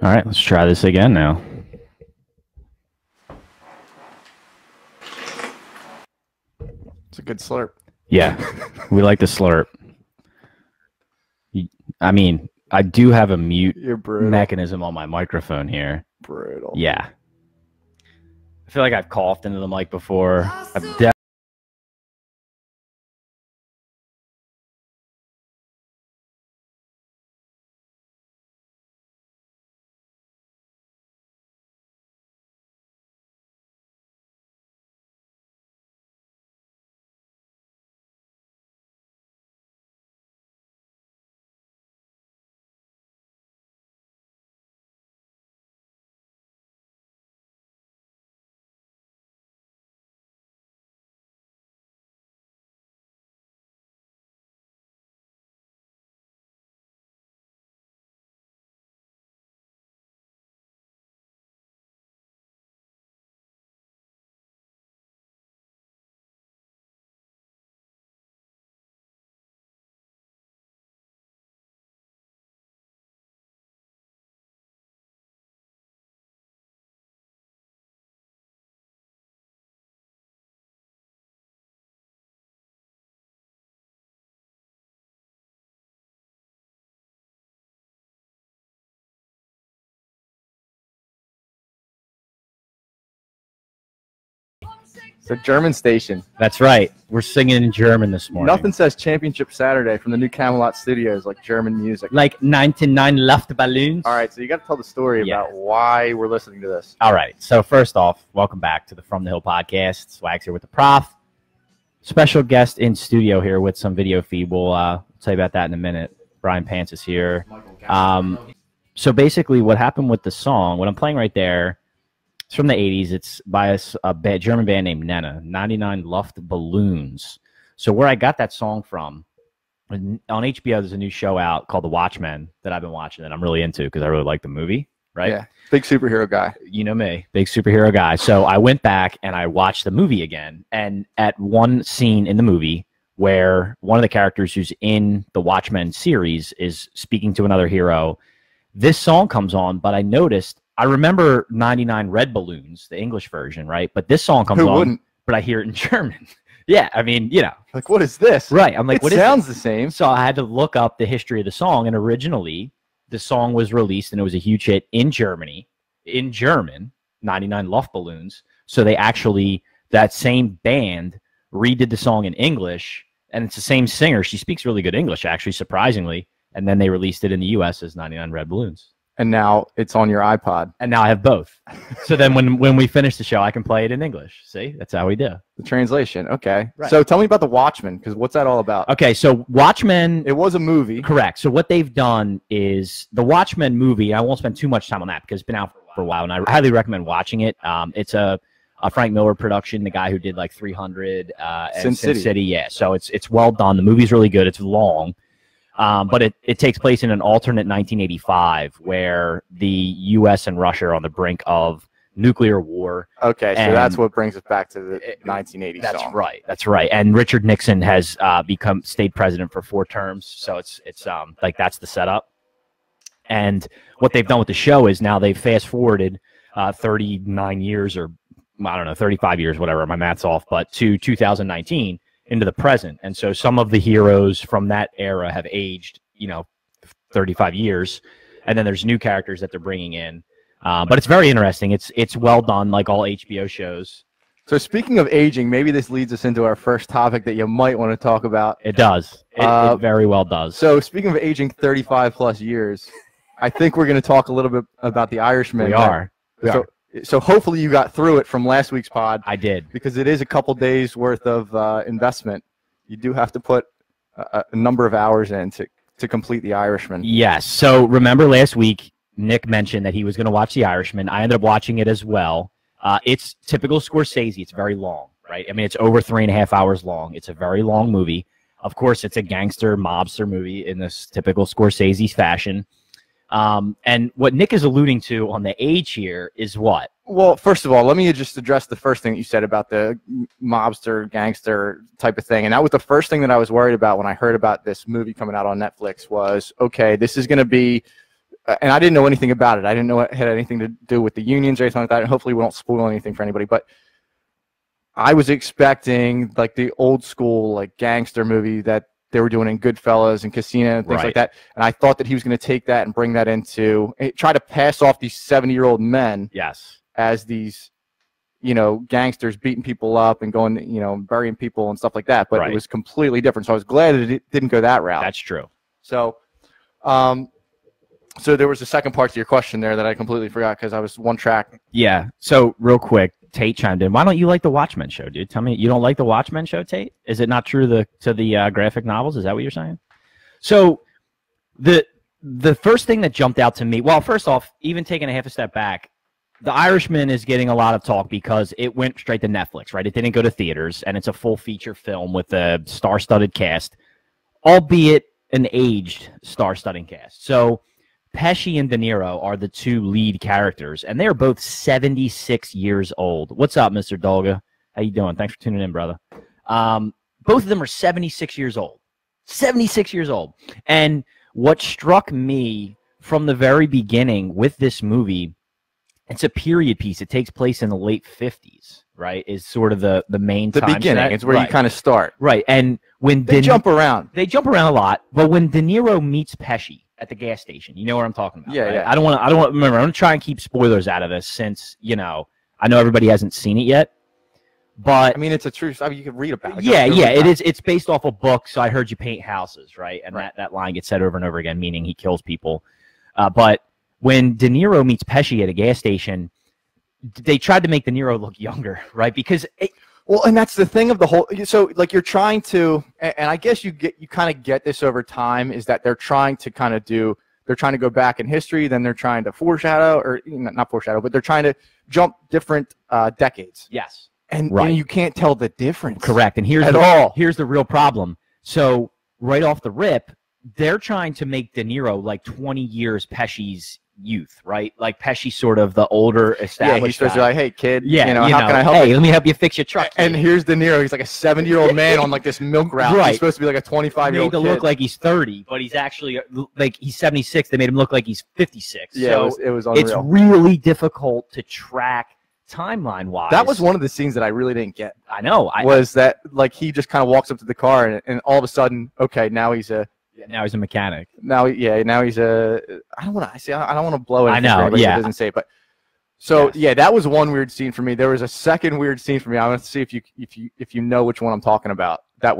All right, let's try this again now. It's a good slurp. Yeah, we like the slurp. I mean, I do have a mute mechanism on my microphone here. Brutal. Yeah. I feel like I've coughed into the mic before. I've It's a German station. That's right. We're singing in German this morning. Nothing says Championship Saturday from the new Camelot Studios like German music. Like 99 Luftballons. All right, so you got to tell the story about why we're listening to this. All right. So first off, welcome back to the From the Hill podcast. Swags here with the Prof. Special guest in studio here with some video feed. We'll tell you about that in a minute. Bryan Phanthavong is here. So basically what happened with the song, what I'm playing right there, it's from the 80s. It's by a German band named Nena, 99 Luftballons. So where I got that song from, on HBO, there's a new show out called The Watchmen that I've been watching that I'm really into because I really like the movie, right? Yeah, big superhero guy. You know me, big superhero guy. So I went back and I watched the movie again. And at one scene in the movie where one of the characters who's in the Watchmen series is speaking to another hero, this song comes on, but I noticed, I remember 99 Red Balloons, the English version, right? But this song comes on, but I hear it in German. Yeah, I mean, you know. Like, what is this? Right. I'm like, what sounds the same. So I had to look up the history of the song, and originally the song was released, and it was a huge hit in Germany, in German, 99 Luftballons. So they actually, that same band redid the song in English, and it's the same singer. She speaks really good English, actually, surprisingly. And then they released it in the U.S. as 99 Red Balloons. And now it's on your iPod. And now I have both. So then when we finish the show, I can play it in English. See? That's how we do. The translation. Okay. Right. So tell me about The Watchmen, because what's that all about? Okay, so Watchmen... It was a movie. Correct. So what they've done is the Watchmen movie, I won't spend too much time on that because it's been out for a while, and I highly recommend watching it. It's a Frank Miller production, the guy who did like 300 and Sin City. Yeah, so it's well done. The movie's really good. It's long. But it takes place in an alternate 1985 where the U.S. and Russia are on the brink of nuclear war. Okay, so that's what brings us back to the 1980s That's song. right. That's right. And Richard Nixon has become state president for 4 terms, so it's like that's the setup. And what they've done with the show is now they've fast forwarded 39 years or I don't know, 35 years, whatever. My math's off, but to 2019. Into the present. And so some of the heroes from that era have aged, 35 years. And then there's new characters that they're bringing in. But it's very interesting. It's well done, like all HBO shows. So speaking of aging, maybe this leads us into our first topic that you might want to talk about. It does. It very well does. So speaking of aging 35 plus years, I think we're going to talk a little bit about The Irishman. We are. So hopefully you got through it from last week's pod. I did. Because it is a couple days worth of investment. You do have to put a number of hours in to complete The Irishman. Yes. So remember last week, Nick mentioned that he was going to watch The Irishman. I ended up watching it as well. It's typical Scorsese. It's very long, right? I mean, it's over 3.5 hours long. It's a very long movie. Of course, it's a gangster mobster movie in this typical Scorsese fashion. And what Nick is alluding to on the age here is what? Well, first of all, let me just address the first thing that you said about the mobster, gangster type of thing. And that was the first thing that I was worried about when I heard about this movie coming out on Netflix was, okay, this is going to be and I didn't know anything about it. I didn't know it had anything to do with the unions or anything like that. And hopefully we don't spoil anything for anybody. But I was expecting like the old school like gangster movie that they were doing in Goodfellas and Casino and things like that. And I thought that he was going to take that and bring that into try to pass off these 70-year-old men as these, you know, gangsters beating people up and going, you know, burying people and stuff like that. But it was completely different. So I was glad that it didn't go that route. That's true. So, so there was a second part to your question there that I completely forgot because I was one track. Yeah. So real quick, Tate chimed in. Why don't you like the Watchmen show, dude? Tell me, you don't like the Watchmen show, Tate? Is it not true to the graphic novels? Is that what you're saying? So the first thing that jumped out to me, well, first off, even taking a half a step back, The Irishman is getting a lot of talk because it went straight to Netflix, right? It didn't go to theaters, and it's a full feature film with a star-studded cast, albeit an aged star-studded cast. So Pesci and De Niro are the two lead characters, and they're both 76 years old. What's up, Mr. Dolga? How you doing? Thanks for tuning in, brother. Both of them are 76 years old. 76 years old. And what struck me from the very beginning with this movie, it's a period piece. It takes place in the late 50s, right? Is sort of the main time. The beginning. It's where you kind of start. Right. And when they jump around. They jump around a lot, but when De Niro meets Pesci at the gas station, you know what I'm talking about. Yeah, right? yeah. I don't want remember, I'm going to try and keep spoilers out of this since, you know, I know everybody hasn't seen it yet. But I mean, it's a true. I mean, you can read about it. Yeah, yeah, it is. It's based off a book. So I heard you paint houses, right? And that line gets said over and over again, meaning he kills people. But when De Niro meets Pesci at a gas station, they tried to make De Niro look younger, right? Because well, and that's the thing of the whole. So like you're trying to, and I guess you kind of get this over time, is that they're trying to kind of do. They're trying to go back in history, then they're trying to foreshadow, or not foreshadow, but they're trying to jump different decades. Yes. And you can't tell the difference. Correct. And here's the real problem. So right off the rip, they're trying to make De Niro like 20 years Pesci's youth, right? Like Pesci's sort of the older established guy. Yeah, he's supposed to be like, hey, kid, how can I help you? Hey, let me help you fix your truck. And here's De Niro. He's like a 70-year-old man on like this milk route. Right. He's supposed to be like a 25-year-old kid. Made to look like he's 30, but he's actually like he's 76. They made him look like he's 56. Yeah, so it was unreal. It's really difficult to track timeline-wise. That was one of the scenes that I really didn't get. I know. Was that like he just kind of walks up to the car and all of a sudden, okay, now he's a mechanic. Now he's a. I don't want to blow it. I know. Yeah, it doesn't say, but so yeah, that was one weird scene for me. There was a second weird scene for me. I want to see if you know which one I'm talking about. That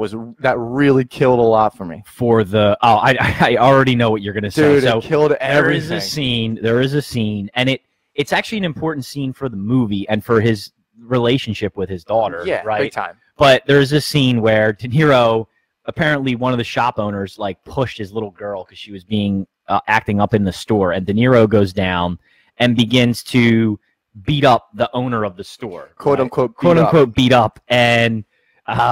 really killed a lot for me. I already know what you're gonna say. Dude, so it killed everything. There is a scene, and it's actually an important scene for the movie and for his relationship with his daughter. Yeah, right. Big time. But there's a scene where De Niro, apparently one of the shop owners, like pushed his little girl because she was being acting up in the store, and De Niro goes down and begins to beat up the owner of the store, quote unquote beat up, and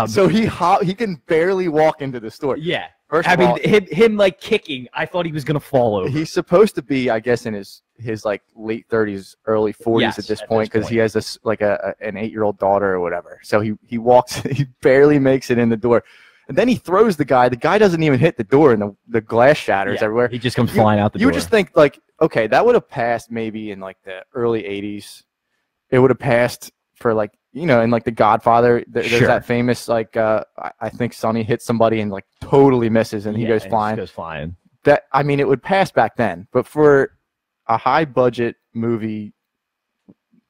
so he can barely walk into the store. Yeah. First of all, him like kicking, I thought he was gonna fall over. He's supposed to be, I guess, in his like late 30s, early 40s at this point, because he has this like an 8-year-old daughter or whatever. So he walks, he barely makes it in the door, and then he throws the guy. The guy doesn't even hit the door, and the glass shatters everywhere. He just comes flying out the door. You would just think like, okay, that would have passed maybe in like the early 80s. It would have passed for like, in like The Godfather, there's that famous like I think Sonny hits somebody and like totally misses and he goes flying. That, I mean, it would pass back then, but for a high budget movie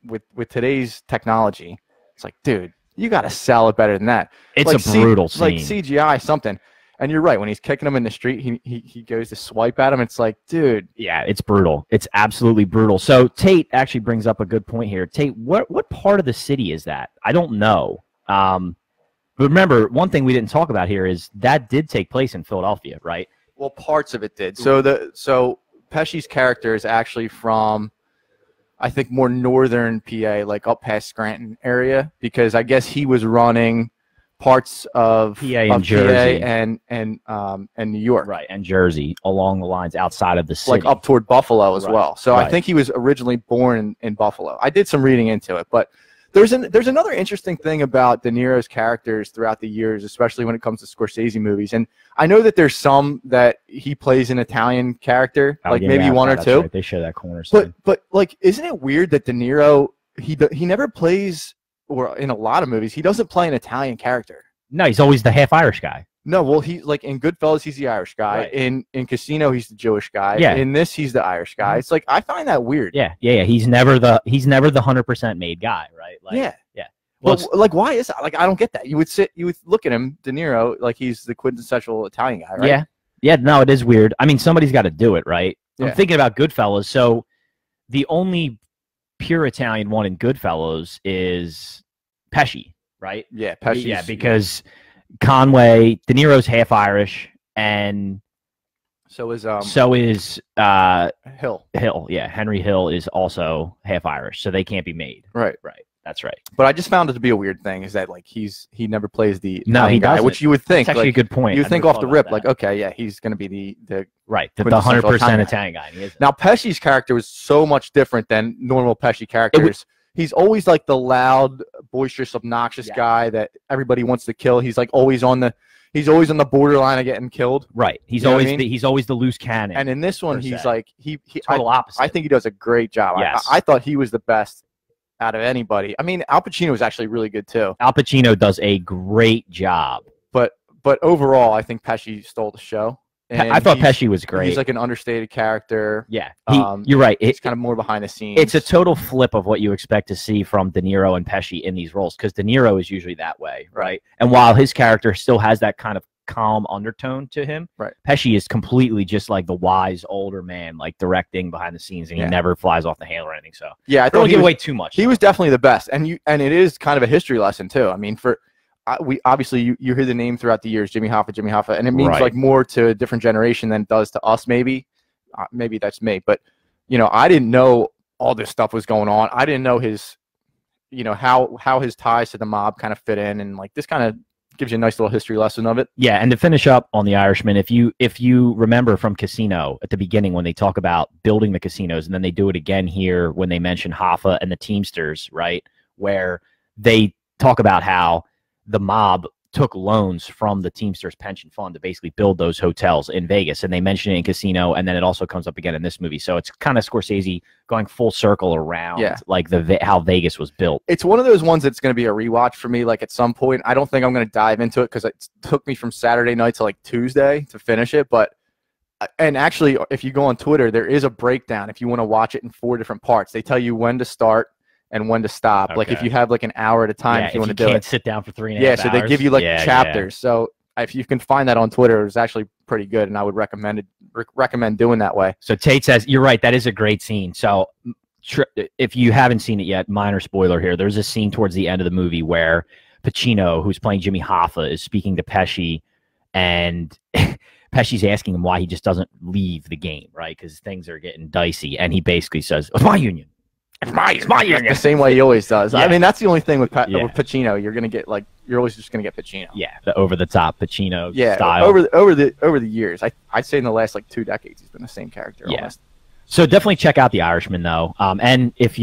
with today's technology, it's like, dude, you got to sell it better than that. It's like a brutal scene. Like CGI something. And you're right, when he's kicking him in the street, he goes to swipe at him. It's like, dude. Yeah, it's brutal. It's absolutely brutal. So Tate actually brings up a good point here. Tate, what part of the city is that? I don't know. But remember, one thing we didn't talk about here is that did take place in Philadelphia, right? Well, parts of it did. So Pesci's character is actually from, I think, more northern PA, like up past Scranton area, because I guess he was running parts of PA and Jersey and New York, right, and Jersey, along the lines outside of the city, like up toward Buffalo as well. So I think he was originally born in Buffalo. I did some reading into it, but There's another interesting thing about De Niro's characters throughout the years, especially when it comes to Scorsese movies. And I know that there's some that he plays an Italian character, like maybe one or two. Right. They show that corner. But like, isn't it weird that De Niro he never plays, or in a lot of movies he doesn't play an Italian character? No, he's always the half Irish guy. No, well, he like in Goodfellas he's the Irish guy. Right. In Casino he's the Jewish guy. Yeah. In this he's the Irish guy. It's like I find that weird. Yeah. He's never the 100% made guy, right? Like, yeah. Well, like, why is that? Like, I don't get that. You would look at him, De Niro, like he's the quintessential Italian guy, right? Yeah. No, it is weird. I mean, somebody's got to do it, right? Yeah. I'm thinking about Goodfellas. So the only pure Italian one in Goodfellas is Pesci, right? Yeah, Pesci. Yeah, because Conway, De Niro's half Irish, and so is Hill. Yeah, Henry Hill is also half Irish, so they can't be made. Right. That's right. But I just found it to be a weird thing is that like he never plays the he guy, doesn't. which you would think. That's actually like, a good point. You think off the rip, like, okay, yeah, he's going to be the 100% Italian guy. He isn't. Now Pesci's character was so much different than normal Pesci characters. He's always like the loud, boisterous, obnoxious guy that everybody wants to kill. He's like always on the borderline of getting killed. Right. He's always the loose cannon. And in this one, he's like total opposite. I think he does a great job. Yes. I thought he was the best out of anybody. I mean, Al Pacino was actually really good too. Al Pacino does a great job. But overall, I think Pesci stole the show. And I thought Pesci was great. He's like an understated character. Yeah, you're right. He's kind of more behind the scenes. It's a total flip of what you expect to see from De Niro and Pesci in these roles, because De Niro is usually that way, right? And while his character still has that kind of calm undertone to him, right, Pesci is completely just like the wise older man, like directing behind the scenes, and he never flies off the handle or anything. So yeah, I don't give away too much. He was definitely the best, and it is kind of a history lesson too. I mean, we obviously you hear the name throughout the years, Jimmy Hoffa, and it means like more to a different generation than it does to us. Maybe that's me, but I didn't know all this stuff was going on. I didn't know his, how his ties to the mob kind of fit in, and like this kind of gives you a nice little history lesson of it. Yeah, and to finish up on the Irishman, if you remember from Casino at the beginning when they talk about building the casinos, and then they do it again here when they mention Hoffa and the Teamsters, right, where they talk about how the mob took loans from the Teamsters pension fund to basically build those hotels in Vegas, and they mention it in Casino, and then it also comes up again in this movie. So it's kind of Scorsese going full circle around, like how Vegas was built. It's one of those ones that's going to be a rewatch for me. Like at some point, I don't think I'm going to dive into it because it took me from Saturday night to like Tuesday to finish it. And actually, if you go on Twitter, there is a breakdown if you want to watch it in 4 different parts. They tell you when to start and when to stop. Okay. Like if you have like an hour at a time, if you want to do it. Can't sit down for 3.5 hours. Yeah, so they give you like chapters. So if you can find that on Twitter, it's actually pretty good, and I would recommend doing that way. So Tate says, you're right, that is a great scene. So if you haven't seen it yet, minor spoiler here, there's a scene towards the end of the movie where Pacino, who's playing Jimmy Hoffa, is speaking to Pesci, and Pesci's asking him why he just doesn't leave the game, right? Because things are getting dicey, and he basically says, "It's my union. It's my union." The same way he always does. Yeah. I mean, that's the only thing with Pacino. You're gonna get you're always just gonna get Pacino. Yeah, the over the top Pacino style. Over the years, I'd say in the last like 2 decades, he's been the same character. Yeah. Almost. So definitely check out The Irishman, though. And if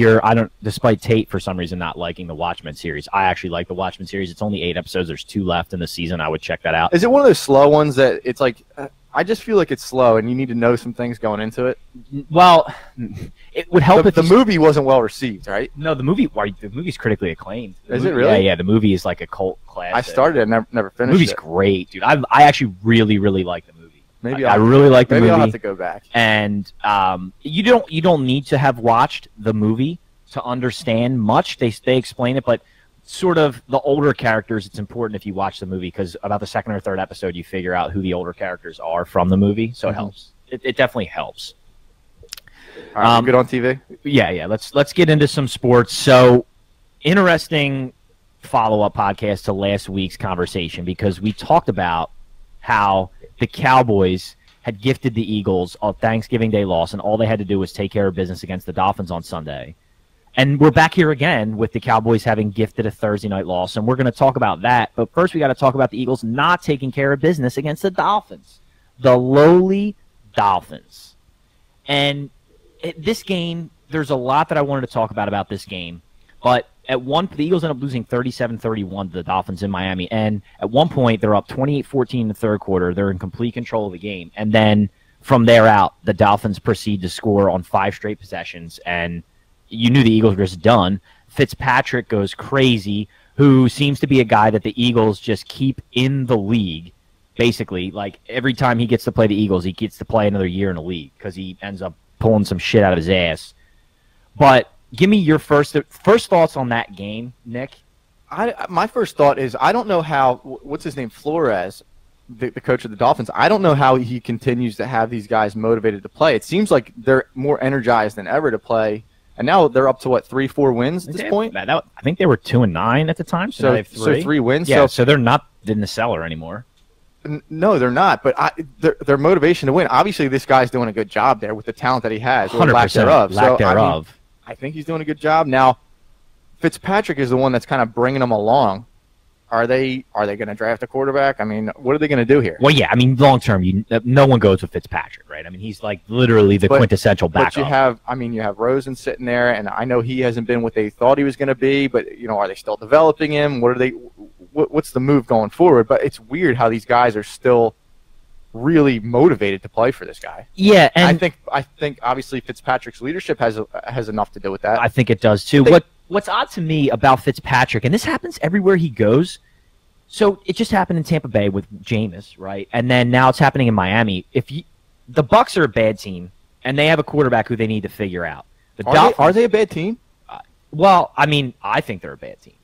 despite Tate for some reason not liking the Watchmen series, I actually like the Watchmen series. It's only 8 episodes. There's 2 left in the season. I would check that out. Is it one of those slow ones that it's like, I just feel like it's slow and you need to know some things going into it? Well, it would help if the movie wasn't well received, right? No, the movie's critically acclaimed. Is it really? Yeah, the movie is like a cult classic. I started it and never finished it. The movie's great, dude. I actually really, really like the movie. I really like the movie. Maybe I'll have to go back. And you don't need to have watched the movie to understand much. They explain it, but sort of the older characters, it's important if you watch the movie, because about the 2nd or 3rd episode you figure out who the older characters are from the movie. So it helps. It definitely helps. All right, good on TV. Yeah. Let's get into some sports. So interesting follow-up podcast to last week's conversation, because we talked about how the Cowboys had gifted the Eagles a Thanksgiving Day loss, and all they had to do was take care of business against the Dolphins on Sunday. And we're back here again with the Cowboys having gifted a Thursday night loss, and we're going to talk about that. But first, we got to talk about the Eagles not taking care of business against the Dolphins, the lowly Dolphins. And this game, there's a lot that I wanted to talk about this game, but the Eagles end up losing 37-31 to the Dolphins in Miami. And at one point, they're up 28-14 in the third quarter. They're in complete control of the game. And then from there out, the Dolphins proceed to score on 5 straight possessions. And you knew the Eagles were just done. Fitzpatrick goes crazy, who seems to be a guy that the Eagles just keep in the league. Basically, like every time he gets to play the Eagles, he gets to play another year in the league because he ends up pulling some shit out of his ass. But give me your first thoughts on that game, Nick. My first thought is I don't know how, what's his name, Flores, the coach of the Dolphins, I don't know how he continues to have these guys motivated to play. It seems like they're more energized than ever to play. And now they're up to, what, 3-4 wins at this point? I think they were 2-9 at the time, so they have 3. So 3 wins? Yeah, so they're not in the cellar anymore. No, they're not. But their motivation to win, obviously this guy's doing a good job there with the talent that he has. 100%. Lack thereof. I think he's doing a good job. Now, Fitzpatrick is the one that's kind of bringing them along. Are they going to draft a quarterback? I mean, what are they going to do here? Well, yeah, I mean, long term, no one goes with Fitzpatrick, right? I mean, he's like literally the quintessential backup. But you have Rosen sitting there, and I know he hasn't been what they thought he was going to be, but are they still developing him? What's the move going forward? But it's weird how these guys are still really motivated to play for this guy. Yeah, and I think obviously Fitzpatrick's leadership has enough to do with that. I think it does too. What's odd to me about Fitzpatrick, and this happens everywhere he goes, so it just happened in Tampa Bay with Jameis, right? And then now it's happening in Miami. The Bucs are a bad team, and they have a quarterback who they need to figure out. Are they a bad team? Well, I mean, I think they're a bad team.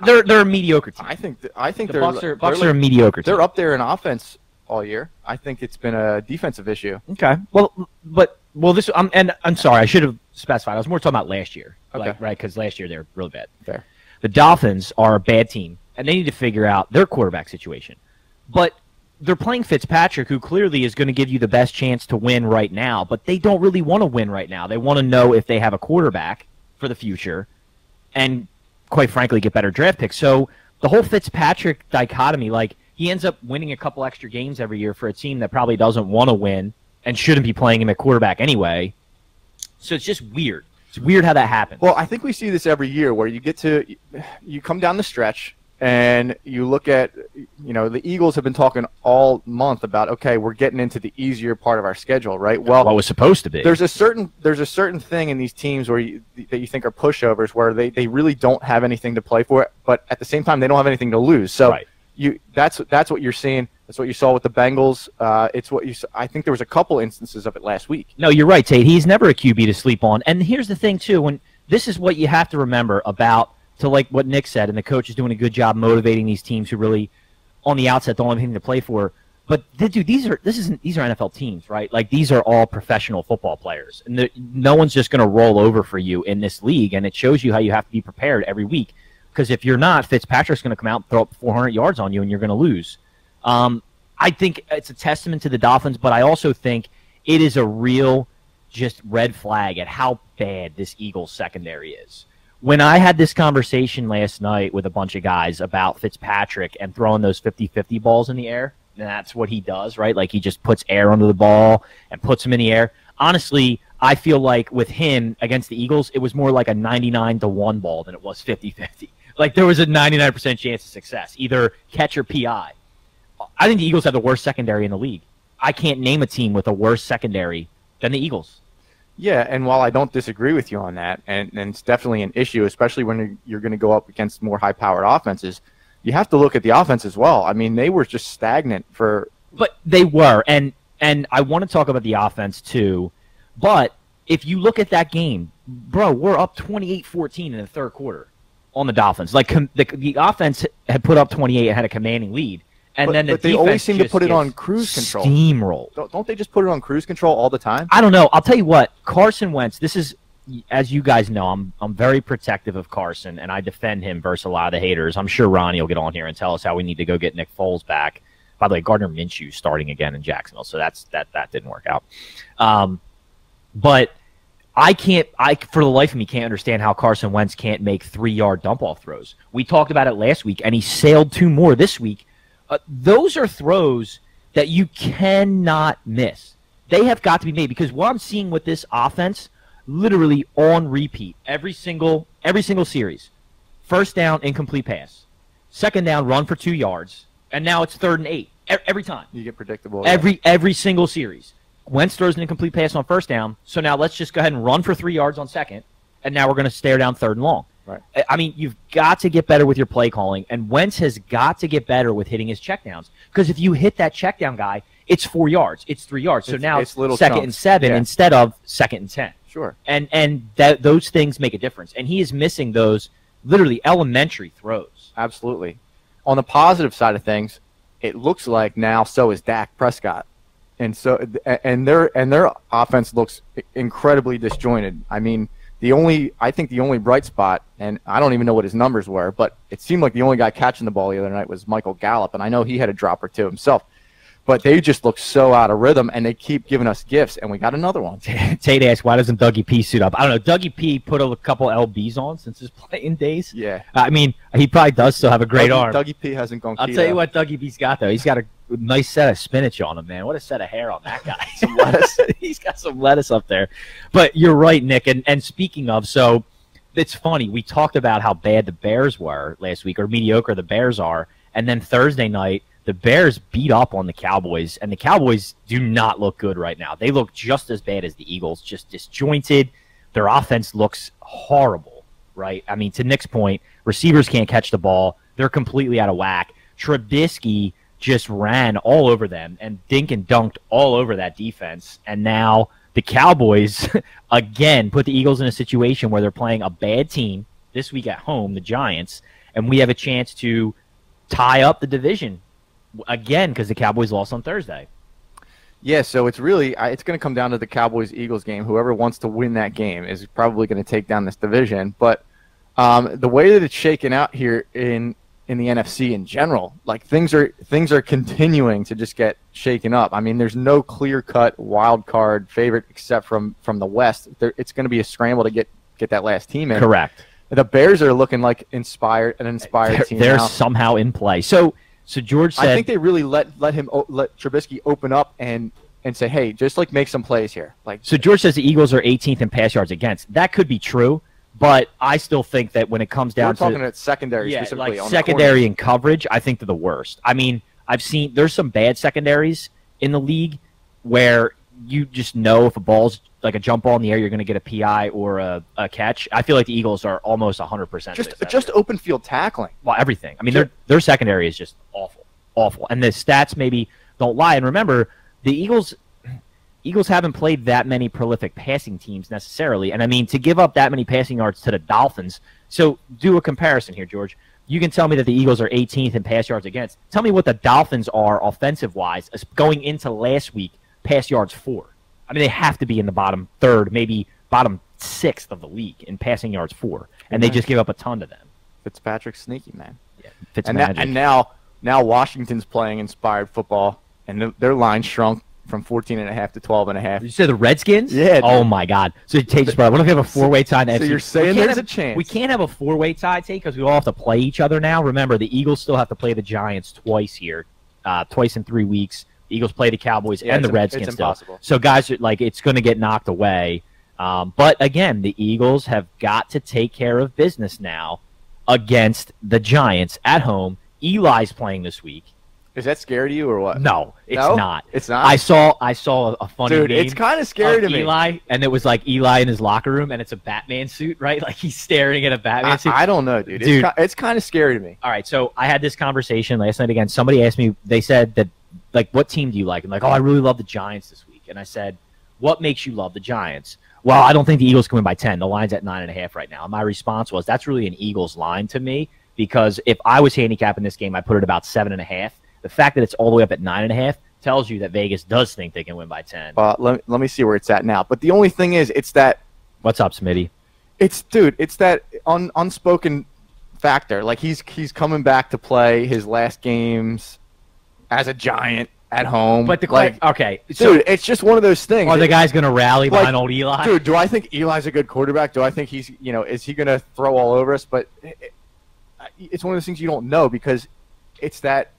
They're a mediocre team. I think the Bucs are a mediocre team. They're up there in offense all year. I think it's been a defensive issue. Okay. Well, this and I'm sorry, I should have specified. I was more talking about last year, right? Because last year they were really bad. Fair. The Dolphins are a bad team, and they need to figure out their quarterback situation. But they're playing Fitzpatrick, who clearly is going to give you the best chance to win right now. But they don't really want to win right now. They want to know if they have a quarterback for the future, and quite frankly, get better draft picks. So the whole Fitzpatrick dichotomy, like he ends up winning a couple extra games every year for a team that probably doesn't want to win and shouldn't be playing him at quarterback anyway. So it's just weird. It's weird how that happens. Well, I think we see this every year where you come down the stretch and you look at, the Eagles have been talking all month about, okay, we're getting into the easier part of our schedule, right? Well, what was supposed to be. There's a certain thing in these teams where that you think are pushovers where they really don't have anything to play for, but at the same time they don't have anything to lose. So right. That's what you're seeing. That's what you saw with the Bengals. I think there was a couple instances of it last week. No, you're right, Tate. He's never a QB to sleep on. And here's the thing too, this is what you have to remember about, to like what Nick said, and the coach is doing a good job motivating these teams who really on the outset don't have anything to play for. But dude, these are NFL teams, right? Like these are all professional football players, and no one's just going to roll over for you in this league. And it shows you how you have to be prepared every week. Because if you're not, Fitzpatrick's going to come out and throw up 400 yards on you, and you're going to lose. I think it's a testament to the Dolphins, but I also think it is a real just red flag at how bad this Eagles secondary is. When I had this conversation last night with a bunch of guys about Fitzpatrick and throwing those 50-50 balls in the air, and that's what he does, right? Like he just puts air under the ball and puts them in the air. Honestly, I feel like with him against the Eagles, it was more like a 99-1 ball than it was 50-50. Like there was a 99% chance of success, either catch or PI. I think the Eagles have the worst secondary in the league. I can't name a team with a worse secondary than the Eagles. Yeah, and while I don't disagree with you on that, and it's definitely an issue, especially when you're going to go up against more high-powered offenses, you have to look at the offense as well. I mean, they were just stagnant for... But they were, and I want to talk about the offense too, but if you look at that game, bro, we're up 28-14 in the third quarter on the Dolphins. Like the offense had put up 28 and had a commanding lead. And then the they always seem to put it on cruise control. Steamroll. Don't they just put it on cruise control all the time? I don't know. I'll tell you what. Carson Wentz. This is, as you guys know, I'm very protective of Carson, and I defend him versus a lot of the haters. I'm sure Ronnie will get on here and tell us how we need to go get Nick Foles back. By the way, Gardner Minshew starting again in Jacksonville, so that didn't work out. But I for the life of me can't understand how Carson Wentz can't make 3-yard dump-off throws. We talked about it last week, and he sailed 2 more this week. Those are throws that you cannot miss. They have got to be made because what I'm seeing with this offense, literally on repeat, every single series, First down, incomplete pass. Second down, run for 2 yards. And now it's 3rd and 8 every time. You get predictable. Every single series. Wentz throws an incomplete pass on first down, so now let's just go ahead and run for 3 yards on second, and now we're going to stare down 3rd and long. Right. I mean, you've got to get better with your play calling, and Wentz has got to get better with hitting his checkdowns. Because if you hit that checkdown guy, it's 4 yards, it's 3 yards. So now it's little 2nd and 7 instead of 2nd and 10. Sure. And those things make a difference. And he is missing those literally elementary throws. Absolutely. On the positive side of things, it looks like now so is Dak Prescott. And so their offense looks incredibly disjointed. I mean, I think the only bright spot, and I don't even know what his numbers were, but it seemed like the only guy catching the ball the other night was Michael Gallup, and I know he had a drop or two himself. But they just look so out of rhythm, and they keep giving us gifts, and we got another one. Tate asked, why doesn't Dougie P suit up? I don't know. Dougie P put a couple LBs on since his playing days. Yeah. I mean, he probably does still have a great arm. Dougie P hasn't gone I'll tell you what Dougie P's got, though. He's got a nice set of spinach on him, man. What a set of hair on that guy. Some lettuce. He's got some lettuce up there. But you're right, Nick. And speaking of, so it's funny. We talked about how bad the Bears were last week, or mediocre the Bears are. And then Thursday night, the Bears beat up on the Cowboys, and the Cowboys do not look good right now. They look just as bad as the Eagles, just disjointed. Their offense looks horrible, right? I mean, to Nick's point, receivers can't catch the ball. They're completely out of whack. Trubisky just ran all over them and dink and dunked all over that defense. And now the Cowboys, again, put the Eagles in a situation where they're playing a bad team this week at home, the Giants, and we have a chance to tie up the division again because the Cowboys lost on Thursday. Yeah, so it's really it's going to come down to the Cowboys-Eagles game. Whoever wants to win that game is probably going to take down this division. But the way that it's shaken out here in the NFC in general, like things are continuing to just get shaken up. I mean, there's no clear-cut wild card favorite except from the West. It's going to be a scramble to get that last team in. Correct. The Bears are looking like an inspired team. They're now. Somehow in play. So George said, I think they really let Trubisky open up and say, hey, just like make some plays here. So George says the Eagles are 18th in pass yards against. That could be true, but I still think that when it comes down we're talking about secondary specifically, like on secondary and coverage, I think they're the worst. I mean, there's some bad secondaries in the league where you just know if a ball's like a jump ball in the air, you're going to get a PI or a catch. I feel like the Eagles are almost 100%. Just open field tackling. Well, everything. I mean, their secondary is just awful. And the stats maybe don't lie. And remember, the Eagles haven't played that many prolific passing teams necessarily. And I mean, to give up that many passing yards to the Dolphins. So do a comparison here, George. You can tell me that the Eagles are 18th in pass yards against. Tell me what the Dolphins are offensive-wise going into last week, pass yards for. I mean, they have to be in the bottom third, maybe bottom sixth of the league in passing yards for, and they just give up a ton to them. Fitzpatrick's sneaky, man. Yeah, Fitzmagic. And now Washington's playing inspired football, and their line shrunk from 14.5 to 12.5. You said the Redskins? Yeah. Oh, my God. So, Tate just brought, what if we have a four-way tie in the NFC? So you're saying there's a chance. We can't have a four-way tie, Tate, because we all have to play each other now. Remember, the Eagles still have to play the Giants twice here, twice in 3 weeks. The Eagles play the Cowboys and the Redskins it's impossible. So, guys, it's going to get knocked away. But, again, the Eagles have got to take care of business now against the Giants at home. Eli's playing this week. Is that scary to you or what? No, it's not. It's not? I saw a funny Dude, meme it's kind of scary to me. Eli, and it was like Eli in his locker room, and it's a Batman suit, right? Like he's staring at a Batman suit. I don't know, dude. It's kind of scary to me. All right, so I had this conversation last night again. Somebody asked me, they said that, like, what team do you like? And like, oh, I really love the Giants this week. And I said, what makes you love the Giants? Well, I don't think the Eagles can win by 10. The line's at 9.5 right now. And my response was, that's really an Eagles line to me, because if I was handicapping this game, I put it about 7.5. The fact that it's all the way up at 9.5 tells you that Vegas does think they can win by 10. Let me see where it's at now. But the only thing is, it's that. What's up, Smitty? It's that unspoken factor. Like he's coming back to play his last games as a Giant at home. But okay, dude, it's just one of those things. Are the guys going to rally behind old Eli? Dude, do I think Eli's a good quarterback? Do I think he's is he going to throw all over us? But it's one of those things you don't know, because it's that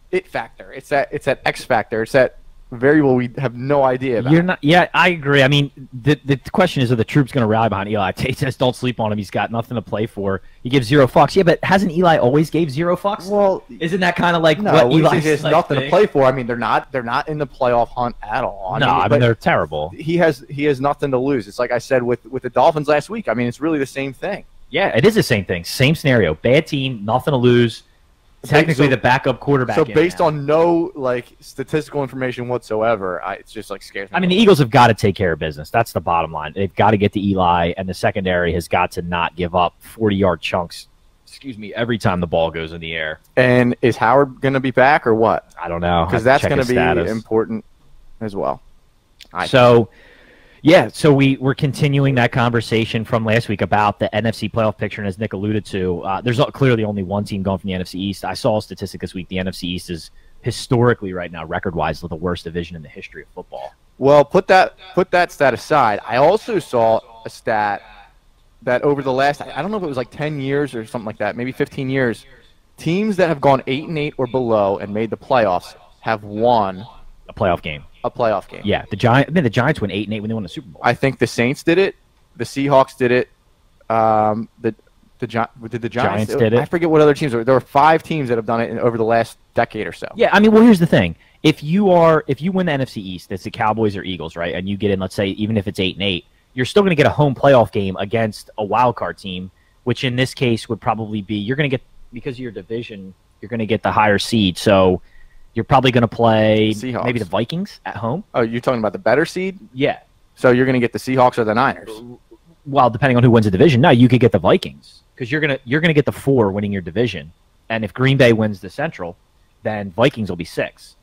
it factor. It's that X factor. It's that variable we have no idea about. You're not. Yeah, I agree. I mean, the question is, are the troops going to rally behind Eli? Tate says, "Don't sleep on him. He's got nothing to play for. He gives 0 fucks." Yeah, but hasn't Eli always gave 0 fucks? Well, isn't that kind of like no, what Eli has nothing to play for? I mean, they're not in the playoff hunt at all. I mean they're terrible. He has nothing to lose. It's like I said with the Dolphins last week. I mean, it's really the same thing. Yeah, it is the same thing. Same scenario. Bad team, nothing to lose. Technically, the backup quarterback. So based on no statistical information whatsoever, it's just scares me. I mean, the Eagles have got to take care of business. That's the bottom line. They've got to get to Eli, and the secondary has got to not give up 40-yard chunks. Every time the ball goes in the air. And is Howard going to be back or what? I don't know, because that's going to be important as well. So we're continuing that conversation from last week about the NFC playoff picture, and as Nick alluded to, there's clearly only one team going from the NFC East. I saw a statistic this week. The NFC East is historically right now, record-wise, the worst division in the history of football. Well, put that stat aside. I also saw a stat that over the last, I don't know if it was 10 years or something like that, maybe 15 years, teams that have gone 8-8 or below and made the playoffs have won a playoff game. Yeah, the Giants went 8-8 when they won the Super Bowl. I think the Saints did it. The Seahawks did it. The Giants did it. I forget what other teams were. There were 5 teams that have done it over the last decade or so. Yeah, I mean, well, here's the thing: if you win the NFC East, it's the Cowboys or Eagles, right? And you get in, let's say, even if it's 8-8, you're still going to get a home playoff game against a wild card team, which in this case would probably be you're going to get, because of your division, you're going to get the higher seed. So you're probably going to play Seahawks. Maybe the Vikings at home. Oh, you're talking about the better seed? Yeah. So you're going to get the Seahawks or the Niners? Well, depending on who wins the division. No, you could get the Vikings because you're gonna get the 4 winning your division, and if Green Bay wins the Central, then Vikings will be 6.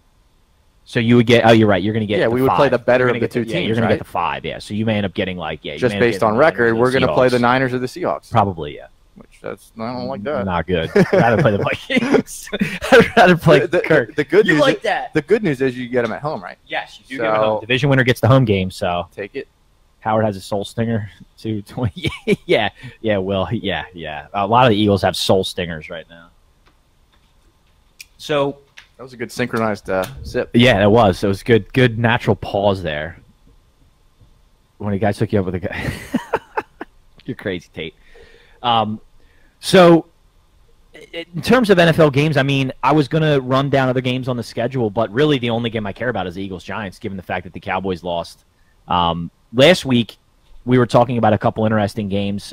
So you would get. Oh, you're right. You're going to get. Yeah, we would 5. play the better of the 2 teams. You're going to get the 5. Yeah. So you may end up getting just based on record, we're going to play the Niners or the Seahawks. Probably, yeah. Which I don't like that. Not good. I'd rather play the Vikings. I'd rather play Kirk. The good news. You like that. The good news is you get them at home, right? Yes, you do get them at home. Division winner gets the home game. So take it. Howard has a soul stinger. 220. Yeah. Will. Yeah. A lot of the Eagles have soul stingers right now. So that was a good synchronized sip. Yeah, it was. It was good. Good natural pause there. When a guy took you up with a guy. You're crazy, Tate. So in terms of NFL games, I mean, I was going to run down other games on the schedule, but really the only game I care about is the Eagles-Giants, given the fact that the Cowboys lost. Last week, we were talking about a couple interesting games.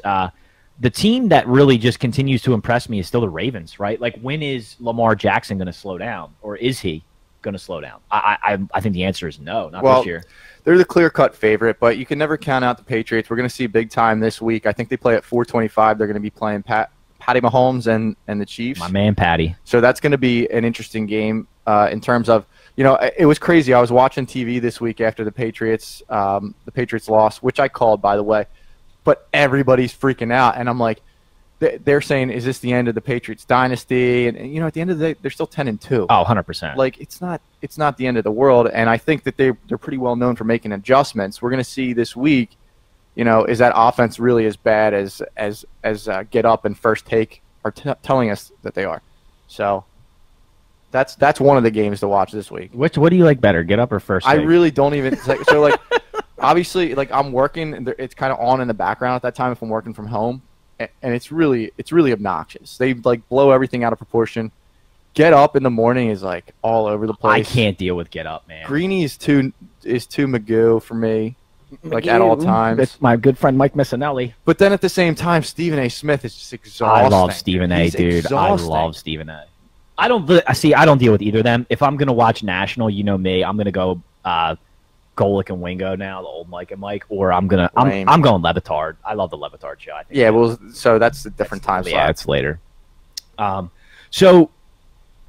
The team that really just continues to impress me is still the Ravens, right? Like, when is Lamar Jackson going to slow down, or is he going to slow down? I think the answer is no, not this year. They're the clear-cut favorite, but you can never count out the Patriots. We're going to see big time this week. I think they play at 4:25. They're going to be playing Patty Mahomes and the Chiefs. My man, Patty. So that's going to be an interesting game in terms of, it was crazy. I was watching TV this week after the Patriots lost, which I called, by the way, but everybody's freaking out, and I'm like, they're saying, is this the end of the Patriots dynasty? And at the end of the day, they're still 10-2. Oh, 100%. Like, it's not the end of the world, and I think that they're pretty well known for making adjustments. We're going to see this week, is that offense really as bad as Get Up and First Take are telling us that they are? So that's one of the games to watch this week. What do you like better, Get Up or First Take? I really don't even obviously, I'm working. It's kind of on in the background at that time if I'm working from home. And it's really obnoxious. They blow everything out of proportion. Get Up in the morning is all over the place. I can't deal with Get Up, man. Greeny is too Magoo for me, at all times. That's my good friend Mike Missinelli. But then at the same time, Stephen A. Smith is just exhausting. I love Stephen A. Dude. Exhausting. I love Stephen A. I don't deal with either of them. If I'm gonna watch national, you know me, I'm gonna go Golick and Wingo now, the old Mike and Mike, or I'm going Levitard. I love the Levitard show. I think. Yeah, well, so that's a different time slot. Yeah, it's later. So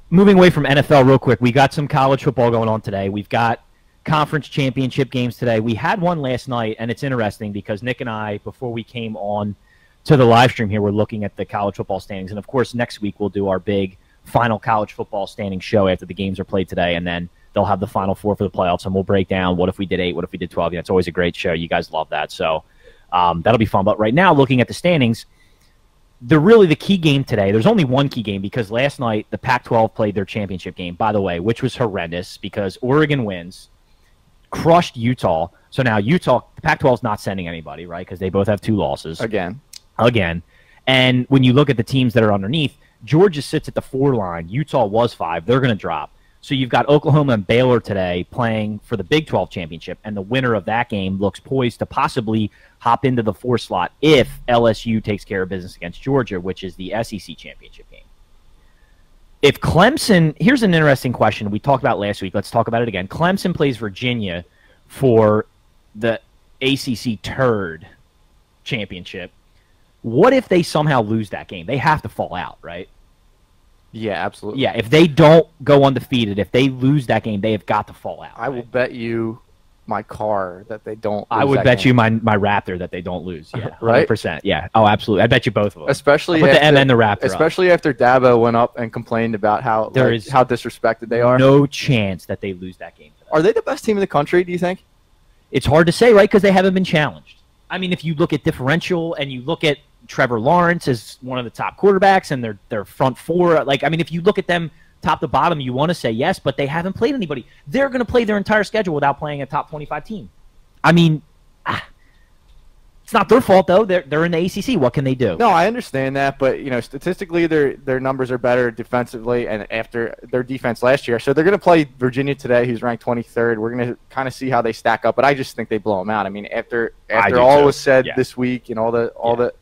moving away from NFL real quick, we got some college football going on today. We've got conference championship games today. We had one last night, and it's interesting because Nick and I, before we came on to the live stream here, we're looking at the college football standings. And, of course, next week we'll do our big final college football standing show after the games are played today, and then they'll have the Final Four for the playoffs, and we'll break down what if we did 8, what if we did 12. It's always a great show. You guys love that. So that'll be fun. But right now, looking at the standings, the key game today, there's only one key game because last night the Pac-12 played their championship game, by the way, which was horrendous because Oregon wins. crushed Utah. So now Utah, the Pac-12 is not sending anybody, right? Because they both have 2 losses. Again. And when you look at the teams that are underneath, Georgia sits at the 4 line. Utah was 5. They're going to drop. So you've got Oklahoma and Baylor today playing for the Big 12 championship, and the winner of that game looks poised to possibly hop into the 4 slot if LSU takes care of business against Georgia, which is the SEC championship game. If Clemson, here's an interesting question we talked about last week. Let's talk about it again. Clemson plays Virginia for the ACC Turd championship. What if they somehow lose that game? They have to fall out, right? Yeah, absolutely. Yeah, if they don't go undefeated, if they lose that game, they have got to fall out. I will bet you my car that they don't lose. I would bet you my Raptor that they don't know Yeah, right? 100%. Yeah. Oh, absolutely. I bet you both of them. Especially I'll put the M and the Raptor Especially up. after Dabo went up and complained about how how disrespected they are. No chance that they lose that game today. Are they the best team in the country, do you think? It's hard to say, right? Because they haven't been challenged. I mean, if you look at differential and you look at Trevor Lawrence as one of the top quarterbacks and their front 4, like, I mean, if you look at them top to bottom, you want to say yes, but they haven't played anybody. They're going to play their entire schedule without playing a top 25 team. I mean, it's not their fault, though. They're in the ACC. What can they do? No, I understand that, but, you know, statistically their numbers are better defensively and after their defense last year. So they're going to play Virginia today, who's ranked 23rd. We're going to kind of see how they stack up, but I just think they blow them out. I mean, after all was said this week and all the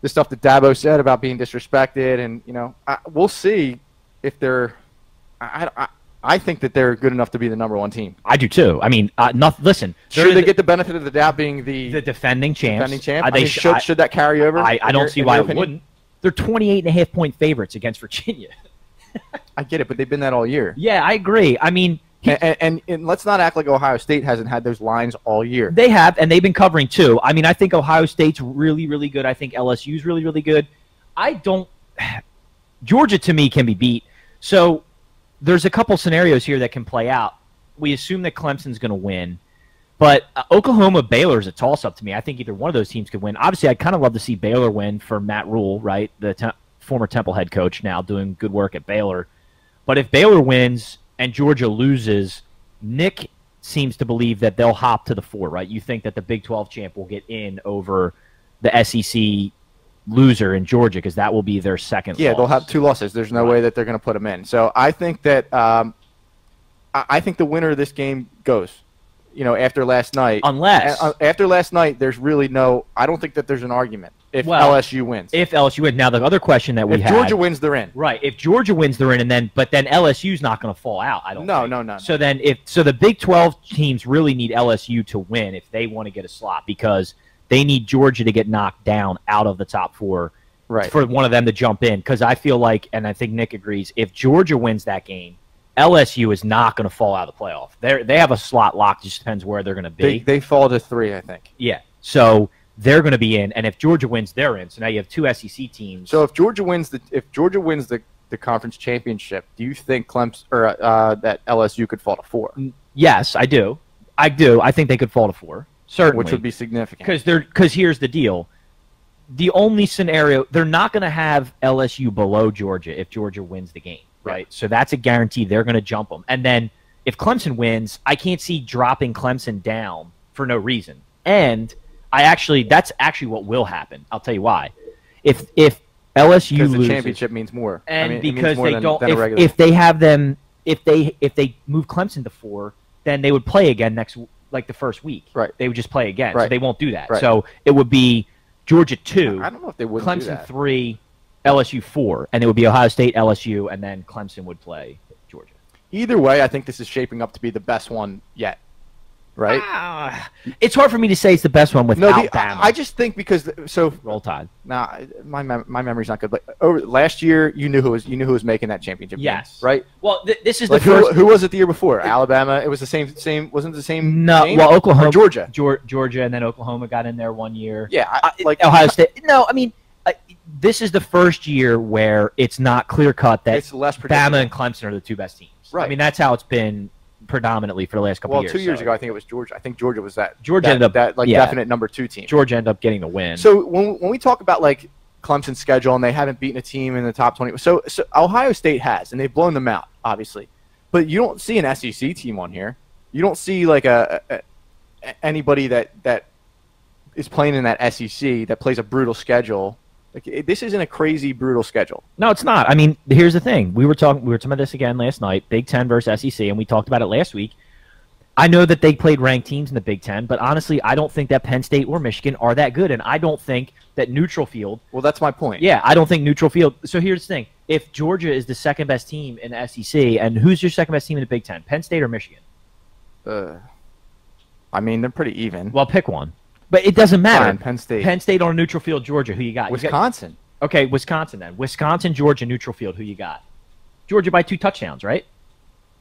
stuff that Dabo said about being disrespected, and, you know, we'll see if they're I think that they're good enough to be the #1 team. I do too. I mean, listen. Should they get the benefit of the doubt being the defending champs? Should that carry over? I don't see why it wouldn't. They're 28.5-point favorites against Virginia. I get it, but they've been that all year. Yeah, I agree. I mean, and let's not act like Ohio State hasn't had those lines all year. They have, and they've been covering too. I mean, I think Ohio State's really, really good. I think LSU's really, really good. Georgia, to me, can be beat. So there's a couple scenarios here that can play out. We assume that Clemson's going to win, but Oklahoma-Baylor is a toss-up to me. I think either one of those teams could win. Obviously, I'd kind of love to see Baylor win for Matt Rule, right, the former Temple head coach now doing good work at Baylor. But if Baylor wins and Georgia loses, Nick seems to believe that they'll hop to the 4, right? You think that the Big 12 champ will get in over the SEC loser in Georgia because that will be their second loss. They'll have 2 losses. There's no way that they're going to put them in. So I think that I think the winner of this game goes. You know, after last night. Unless after last night, there's really no. I don't think that there's an argument if LSU wins. If LSU wins, now the other question that we have. If Georgia wins, they're in. Right. If Georgia wins, they're in, but then LSU's not going to fall out. I don't. No. So then, the Big 12 teams really need LSU to win if they want to get a slot because they need Georgia to get knocked down out of the top 4, right, for one of them to jump in. Because I feel like, and I think Nick agrees, if Georgia wins that game, LSU is not going to fall out of the playoff. They have a slot locked. Just depends where they're going to be. They fall to 3, I think. Yeah. So they're going to be in, and if Georgia wins, they're in. So now you have 2 SEC teams. So if Georgia wins the conference championship, do you think Clemson or that LSU could fall to 4? Yes, I do. I think they could fall to 4. Certainly. Which would be significant. Because here's the deal. The only scenario, they're not going to have LSU below Georgia if Georgia wins the game, right? Yeah. So that's a guarantee. They're going to jump them. And then if Clemson wins, I can't see dropping Clemson down for no reason. And that's actually what will happen. I'll tell you why. If LSU loses, the championship means more. And because they don't, if they move Clemson to 4, then they would play again the first week. Right. They would just play again. Right. So they won't do that. Right. So it would be Georgia 2. I don't know if they would. Clemson 3, LSU 4, and it would be Ohio State, LSU, and then Clemson would play Georgia. Either way, I think this is shaping up to be the best one yet. Right? It's hard for me to say it's the best one without Bama. I just think because Roll Tide. Nah, my memory's not good. But last year, you knew who was making that championship. Yes. Game, right. Well, this is the first. Who was it the year before? Alabama. It was the same. Wasn't it the same? No. Game? Well, Oklahoma, Georgia, and then Oklahoma got in there one year. Yeah. Ohio State. No, I mean. This is the first year where it's not clear cut that it's less predictable. Bama and Clemson are the 2 best teams. Right. I mean, that's how it's been predominantly for the last couple of years. 2 years ago, I think it was Georgia. I think Georgia was that. Ended up definite #2 team. Georgia ended up getting the win. So when we talk about Clemson's schedule and they haven't beaten a team in the top 20, so Ohio State has, and they've blown them out, obviously. But you don't see an SEC team on here. You don't see like anybody that is playing in that SEC that plays a brutal schedule. Like this isn't a crazy brutal schedule. No, it's not. I mean, here's the thing. We were talking about this again last night. Big Ten versus SEC, and we talked about it last week. I know that they played ranked teams in the Big Ten, but honestly, I don't think that Penn State or Michigan are that good, and I don't think that neutral field. Well, that's my point. Yeah, I don't think neutral field. So here's the thing: if Georgia is the second best team in the SEC, and who's your second best team in the Big Ten? Penn State or Michigan? I mean, they're pretty even. Well, pick one. But it doesn't matter. Fine, Penn State. Penn State on a neutral field, Georgia. Who you got? Wisconsin. Okay, Wisconsin then. Wisconsin, Georgia, neutral field. Who you got? Georgia by 2 touchdowns, right?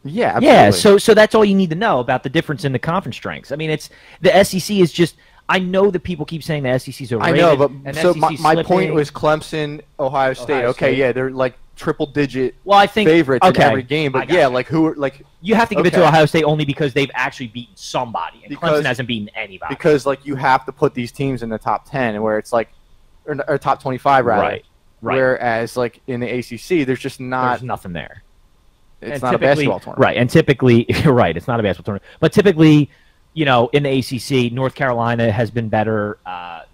Yeah, absolutely. Yeah, so that's all you need to know about the difference in the conference strengths. I mean, it's the SEC is just. I know that people keep saying the SEC's overrated. I know, but so my point was Clemson, Ohio State. Okay, yeah, they're like triple-digit favorites in every game. But yeah, like who are like you have to give it to Ohio State only because they've actually beaten somebody, and Clemson hasn't beaten anybody. Because like you have to put these teams in the top 10, where it's like or top 25 rather. Right. Whereas like in the ACC, there's just there's nothing there. It's not a basketball tournament. Right, and typically, you're right, it's not a basketball tournament. But typically, you know, in the ACC, North Carolina has been better.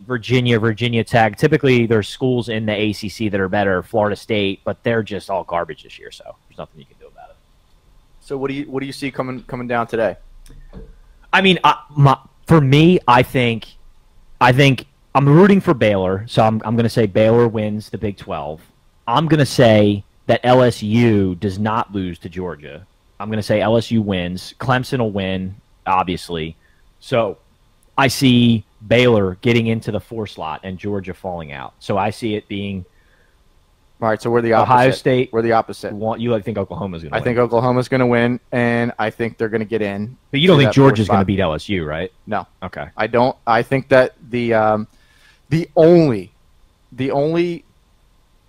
Virginia Tech. Typically, there's schools in the ACC that are better. Florida State, but they're just all garbage this year, so there's nothing you can do about it. So what do you see coming down today? I mean, for me, I think I'm rooting for Baylor, so I'm going to say Baylor wins the Big 12. I'm going to say that LSU does not lose to Georgia. I'm going to say LSU wins. Clemson will win, obviously. So I see Baylor getting into the 4 slot and Georgia falling out. So I see it being all right. So we're the opposite. Ohio State. We're the opposite. You think Oklahoma's going to win? I think Oklahoma's going to win, and I think they're going to get in. But you don't think Georgia's going to beat LSU, right? No. Okay. I don't. I think that the only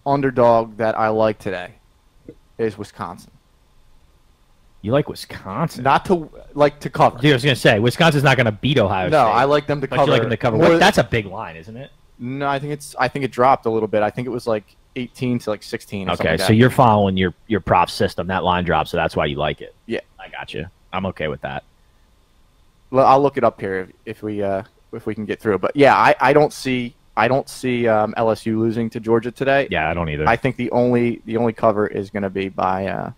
underdog that I like today is Wisconsin. You like Wisconsin? Not to cover. Dude, I was going to say Wisconsin's not going to beat Ohio State. No, I like them to cover. You like them to cover. That's a big line, isn't it? No, I think it dropped a little bit. I think it was like 18 to like 16. Or okay, like so you're following your prop system. That line dropped, so that's why you like it. Yeah, I got you. I'm okay with that. Well, I'll look it up here if we can get through. But yeah, I don't see LSU losing to Georgia today. Yeah, I don't either. I think the only cover is going to be by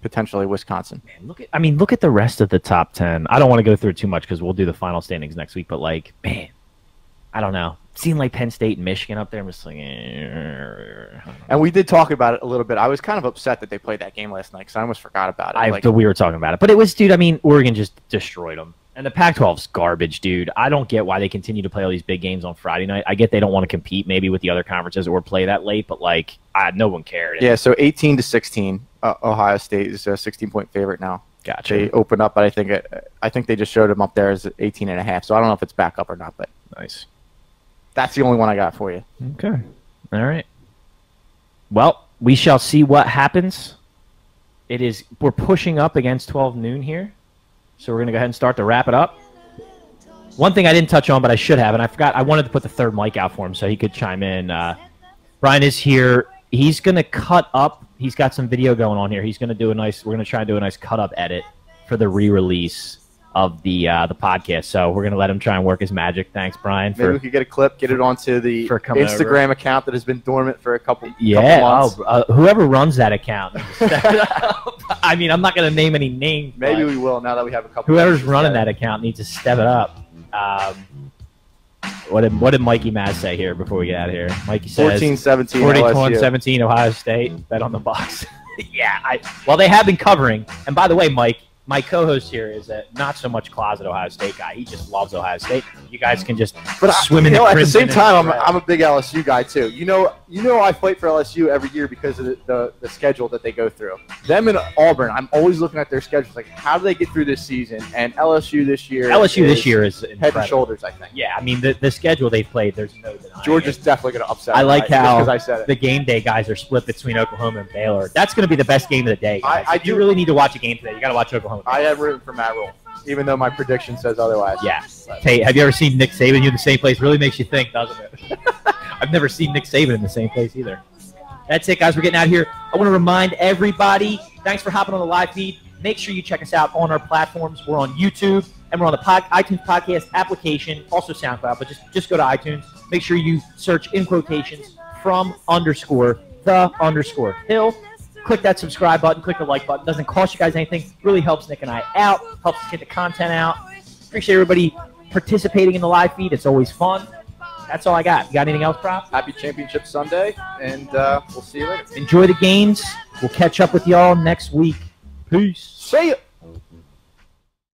potentially Wisconsin. Man, look at the rest of the top 10. I don't want to go through it too much because we'll do the final standings next week. But like, man, I don't know. Seeing like Penn State and Michigan up there, I'm just like, and we did talk about it a little bit. I was kind of upset that they played that game last night because I almost forgot about it. We were talking about it, but it was, dude. I mean, Oregon just destroyed them. And the Pac-12's garbage, dude. I don't get why they continue to play all these big games on Friday night. I get they don't want to compete maybe with the other conferences or play that late, but like, no one cared. Yeah, so 18-16, Ohio State is a 16-point favorite now. Gotcha. They opened up, but I think they just showed them up there as 18.5. So I don't know if it's back up or not, but nice. That's the only one I got for you. Okay. All right. Well, we shall see what happens. We're pushing up against 12 noon here. So we're going to go ahead and start to wrap it up. One thing I didn't touch on, but I should have, and I forgot, I wanted to put the third mic out for him so he could chime in. Brian is here. He's going to cut up. He's got some video going on here. He's going to do we're going to try and do a nice cut-up edit for the re-release of the podcast. So we're going to let him try and work his magic. Thanks, Brian. Maybe we could get a clip, get it onto the Instagram account that has been dormant for a couple months. Whoever runs that account. I mean, I'm not going to name any names. Maybe we will now that we have a couple. Whoever's running that account needs to step it up. What did Mikey Maz say here before we get out of here? Mikey says 14-17 14-17 Ohio State. Bet on the Bucks. Yeah. Well, they have been covering. And by the way, Mike, my co-host here is a not so much closet Ohio State guy. He just loves Ohio State. You guys can just swim in the at the same time, I'm a big LSU guy too. You know, I fight for LSU every year because of the schedule that they go through. Them and Auburn, I'm always looking at their schedules. Like, how do they get through this season? And LSU this year is head and shoulders, I think. Yeah, I mean the schedule they've played. There's no denying. Georgia's definitely going to upset. I like how I said it. The game day guys are split between Oklahoma and Baylor. That's going to be the best game of the day, guys. If you really need to watch a game today, you got to watch Oklahoma. I am rooting for Matt Rule, even though my prediction says otherwise. Yeah. Hey, have you ever seen Nick Saban in the same place? Really makes you think, doesn't it? I've never seen Nick Saban in the same place either. That's it, guys. We're getting out of here. I want to remind everybody, thanks for hopping on the live feed. Make sure you check us out on our platforms. We're on YouTube, and we're on the iTunes podcast application, also SoundCloud, but just go to iTunes. Make sure you search in quotations _the_Hill. Click that subscribe button. Click the like button. Doesn't cost you guys anything. Really helps Nick and I out. Helps us get the content out. Appreciate everybody participating in the live feed. It's always fun. That's all I got. You got anything else, Prop? Happy Championship Sunday, and we'll see you later. Enjoy the games. We'll catch up with y'all next week. Peace. See ya.